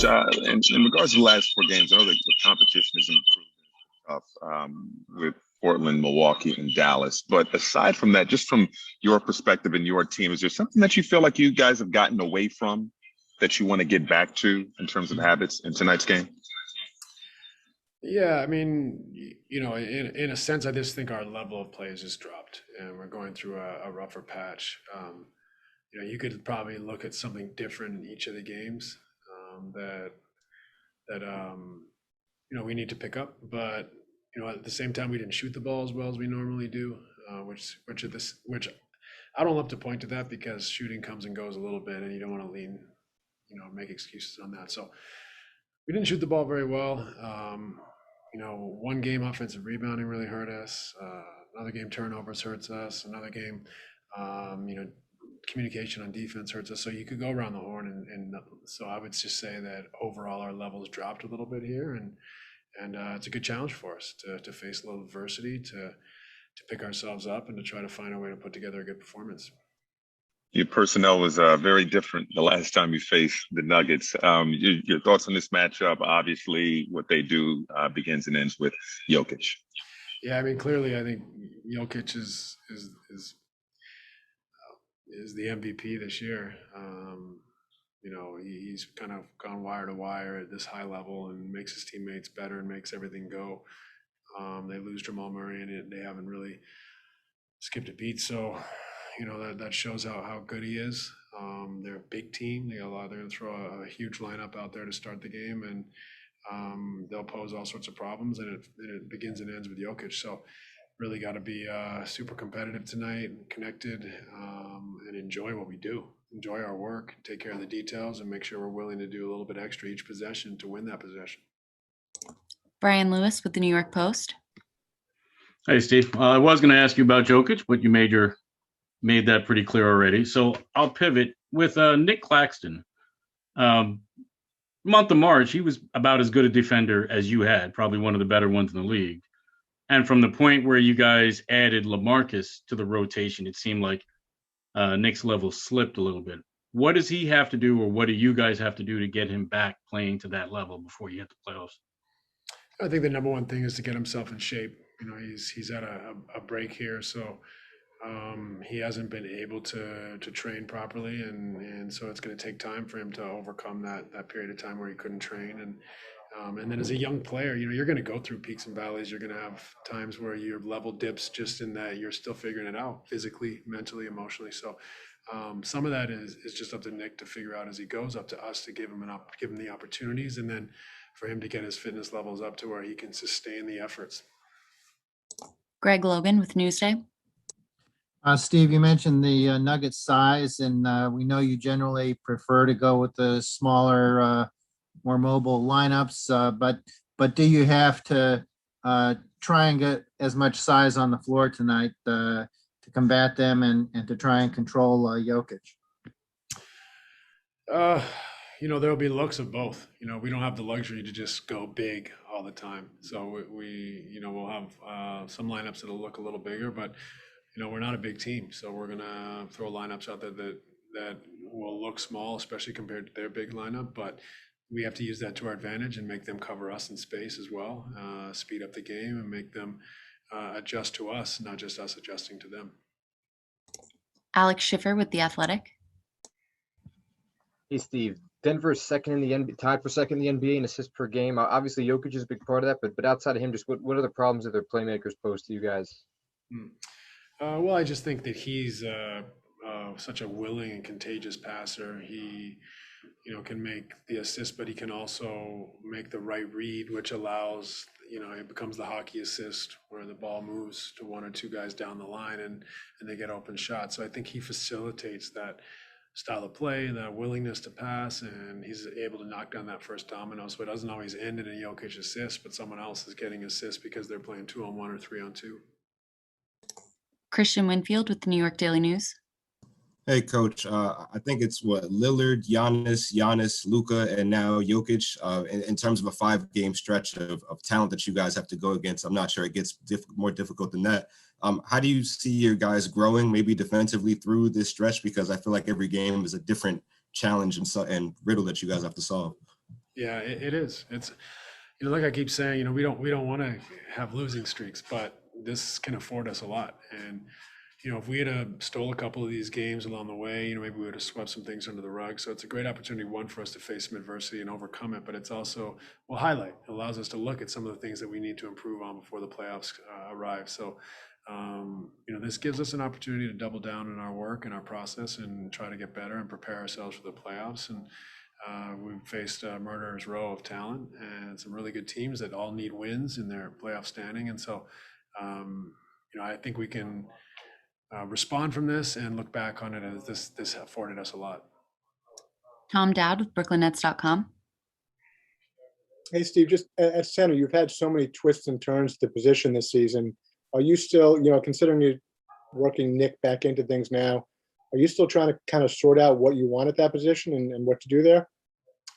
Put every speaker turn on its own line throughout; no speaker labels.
Coach, in regards to the last 4 games, I know that the competition is improved with Portland, Milwaukee, and Dallas. But aside from that, just from your perspective and your team, is there something that you feel like you guys have gotten away from that you want to get back to in terms of habits in tonight's game?
Yeah, I mean, in a sense, I just think our level of play has just dropped, and we're going through a rougher patch. You could probably look at something different in each of the games that we need to pick up. But at the same time, we didn't shoot the ball as well as we normally do, which I don't love to point to that because shooting comes and goes a little bit, and you don't want to make excuses on that. So we didn't shoot the ball very well. One game offensive rebounding really hurt us. Another game turnovers hurts us. Another game, communication on defense hurts us. So you could go around the horn, and so I would just say that overall our levels dropped a little bit here, and it's a good challenge for us to face a little adversity, to pick ourselves up, and to try to find a way to put together a good performance.
Your personnel was very different the last time you faced the Nuggets. Your thoughts on this matchup? Obviously, what they do begins and ends with Jokic.
Yeah, I mean, clearly, I think Jokic is the MVP this year. He's kind of gone wire to wire at this high level and makes his teammates better and makes everything go. They lose Jamal Murray, and they haven't really skipped a beat. So, that shows how good he is. They're a big team. They're going to throw a huge lineup out there to start the game, and they'll pose all sorts of problems. And it begins and ends with Jokic. So, really got to be super competitive tonight, connected, and enjoy what we do. Enjoy our work, take care of the details, and make sure we're willing to do a little bit extra each possession to win that possession.
Brian Lewis with the New York Post.
Hey, Steve. I was going to ask you about Jokic, but you made that pretty clear already. So I'll pivot with Nick Claxton. Month of March, he was about as good a defender as you had, probably one of the better ones in the league. And from the point where you guys added LaMarcus to the rotation, it seemed like Nick's level slipped a little bit. What does he have to do, or what do you guys have to do to get him back playing to that level before you hit the playoffs?
I think the number one thing is to get himself in shape. He's at a break here, so he hasn't been able to train properly, and so it's going to take time for him to overcome that period of time where he couldn't train. And then as a young player, you're going to go through peaks and valleys. You're going to have times where your level dips just in that you're still figuring it out physically, mentally, emotionally. So some of that is just up to Nick to figure out as he goes, up to us to give him the opportunities, and then for him to get his fitness levels up to where he can sustain the efforts.
Greg Logan with Newsday.
Steve, you mentioned the Nuggets size, and we know you generally prefer to go with the smaller, more mobile lineups. But do you have to try and get as much size on the floor tonight to combat them and to try and control Jokic?
There'll be looks of both. We don't have the luxury to just go big all the time. So we'll have some lineups that'll look a little bigger, but we're not a big team. So we're gonna throw lineups out there that will look small, especially compared to their big lineup. But we have to use that to our advantage and make them cover us in space as well, speed up the game and make them adjust to us, not just us adjusting to them.
Alex Schiffer with The Athletic.
Hey, Steve. Denver's second in the NBA, tied for second in the NBA in assists per game. Obviously, Jokic is a big part of that, but outside of him, just what are the problems that their playmakers pose to you guys?
Well, I just think that he's such a willing and contagious passer. He, can make the assist, but he can also make the right read, which allows, it becomes the hockey assist where the ball moves to one or two guys down the line and they get open shots. So I think he facilitates that style of play, that willingness to pass, and he's able to knock down that first domino. So it doesn't always end in a Jokic assist, but someone else is getting assists because they're playing 2-on-1 or 3-on-2.
Christian Winfield with the New York Daily News.
Hey, Coach. I think it's Lillard, Giannis, Luka, and now Jokic. In terms of a 5-game stretch of talent that you guys have to go against, I'm not sure it gets more difficult than that. How do you see your guys growing, maybe defensively through this stretch? Because I feel like every game is a different challenge and riddle that you guys have to solve.
Yeah, it is. It's, like I keep saying, we don't want to have losing streaks, but this can afford us a lot. And if we had stole a couple of these games along the way, maybe we would have swept some things under the rug. So it's a great opportunity, one, for us to face some adversity and overcome it, but it's also will highlight. It allows us to look at some of the things that we need to improve on before the playoffs arrive. So this gives us an opportunity to double down in our work and our process and try to get better and prepare ourselves for the playoffs. And we've faced a murderer's row of talent and some really good teams that all need wins in their playoff standing. And so, I think we can respond from this and look back on it as this afforded us a lot.
Tom Dowd with BrooklynNets.com.
Hey, Steve, just at center, you've had so many twists and turns to the position this season. Are you still, considering you're working Nick back into things now, are you still trying to kind of sort out what you want at that position and what to do there?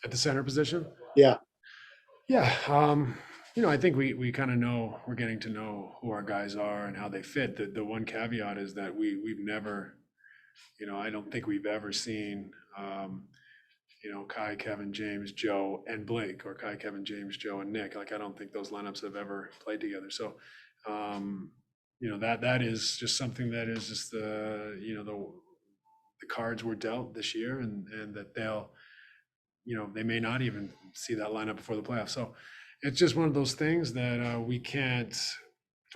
At the center position?
Yeah.
Yeah. I think we kind of know, we're getting to know who our guys are and how they fit. The one caveat is that we've never, I don't think we've ever seen, Kai, Kevin, James, Joe, and Blake, or Kai, Kevin, James, Joe, and Nick. Like, I don't think those lineups have ever played together. So, that is just something that is just the cards were dealt this year, and that they'll, they may not even see that lineup before the playoffs. So it's just one of those things that we can't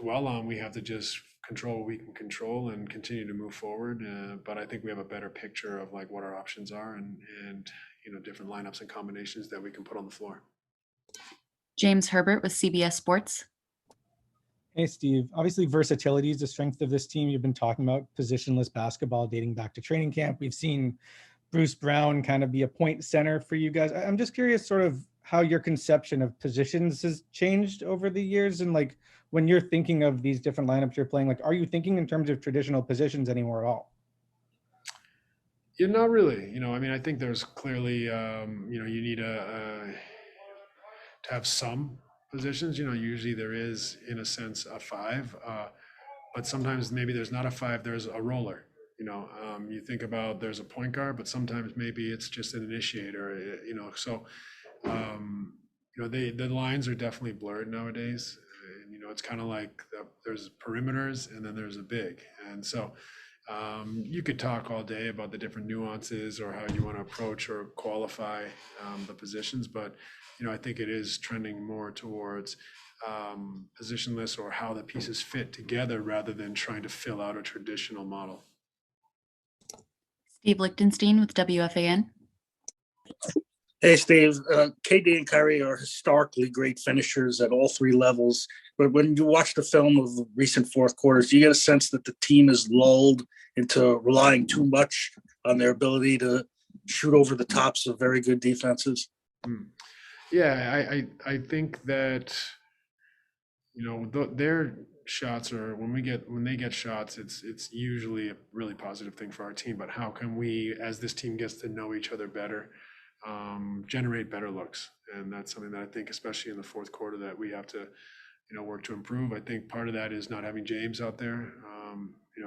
dwell on. We have to just control what we can control and continue to move forward. But I think we have a better picture of like what our options are and different lineups and combinations that we can put on the floor.
James Herbert with CBS Sports.
Hey, Steve. Obviously, versatility is the strength of this team. You've been talking about positionless basketball dating back to training camp. We've seen Bruce Brown kind of be a point center for you guys. I'm just curious sort of how your conception of positions has changed over the years. And like, when you're thinking of these different lineups you're playing, like, are you thinking in terms of traditional positions anymore at all?
Yeah, not really. I think there's clearly, you need to have some positions. Usually there is, in a sense, a five, but sometimes maybe there's not a five, there's a roller. You think about there's a point guard, but sometimes maybe it's just an initiator, so, the lines are definitely blurred nowadays. And, it's kind of like there's perimeters and then there's a big. And so you could talk all day about the different nuances or how you want to approach or qualify the positions, but I think it is trending more towards positionless, or how the pieces fit together rather than trying to fill out a traditional model.
Steve Lichtenstein with WFAN.
Hey, Steve. KD and Kyrie are historically great finishers at all three levels. But when you watch the film of the recent fourth quarters, do you get a sense that the team is lulled into relying too much on their ability to shoot over the tops of very good defenses?
Yeah, I think that, their shots are, when they get shots, it's usually a really positive thing for our team. But how can we, as this team gets to know each other better, generate better looks? And that's something that I think, especially in the fourth quarter, that we have to, work to improve. I think part of that is not having James out there,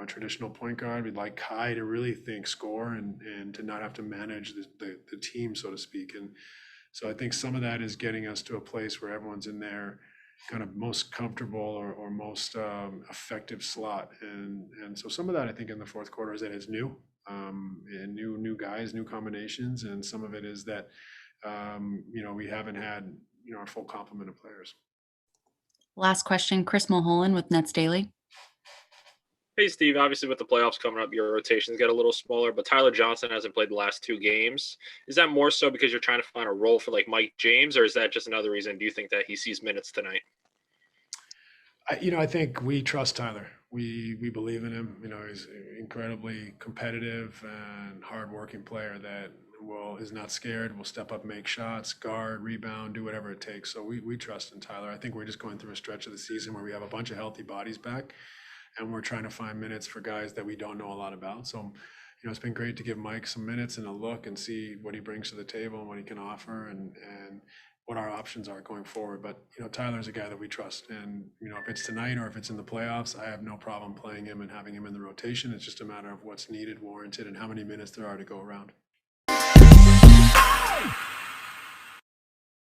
a traditional point guard. We'd like Kai to really think score and to not have to manage the team, so to speak. And so I think some of that is getting us to a place where everyone's in their kind of most comfortable or most effective slot. And so some of that, I think, in the fourth quarter is that it's new, and new guys, new combinations. And some of it is that, we haven't had, our full complement of players.
Last question, Chris Mulholland with Nets Daily.
Hey, Steve, obviously with the playoffs coming up, your rotations get a little smaller, but Tyler Johnson hasn't played the last two games. Is that more so because you're trying to find a role for like Mike James, or is that just another reason? Do you think that he sees minutes tonight?
I think we trust Tyler. We believe in him. He's an incredibly competitive and hardworking player that is not scared, will step up, make shots, guard, rebound, do whatever it takes. So we trust in Tyler. I think we're just going through a stretch of the season where we have a bunch of healthy bodies back, and we're trying to find minutes for guys that we don't know a lot about. So, it's been great to give Mike some minutes and a look and see what he brings to the table and what he can offer and what our options are going forward. But, Tyler's a guy that we trust. And, if it's tonight or if it's in the playoffs, I have no problem playing him and having him in the rotation. It's just a matter of what's needed, warranted, and how many minutes there are to go around.